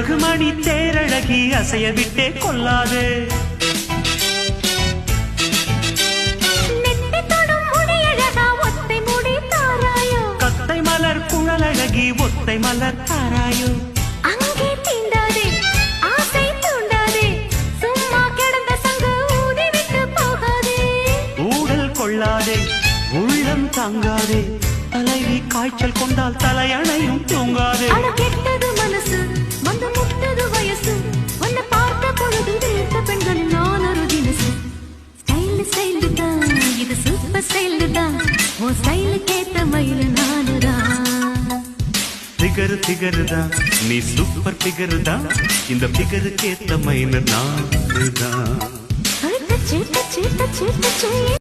அழகுமணி தேரழகி அசைய விட்டே கொள்ளாது. கத்தை மலர் குழலழகி ஒத்தை மலர் தாராயோ. அங்கே தீண்டாதே ஆசை தூண்டாதே சும்மா கிடந்த சங்கு ஊதி விட்டு போகாதே. ஊடல் கொள்ளாதே உள்ளம் தாங்காதே தலைவி காய்ச்சல் கொண்டால் தலையணையும் தூங்காதே. கெட்டது மனசு வந்து முட்டது வயசு உன்னை பார்த்த பொழுது வீழ்த்த பெண்கள் நான் ஒரு தினசு. ஸ்டைல் ஸ்டைல் தான் இது சூப்பர் ஸ்டைல் தான் உன் ஸ்டைலுக்கு ஏத்த மயில நானுதான். திகரு திகரு தான் நீ சூப்பர் பிகரு தான் இந்த பிகருக்கு ஏத்த மயில நானுதான்.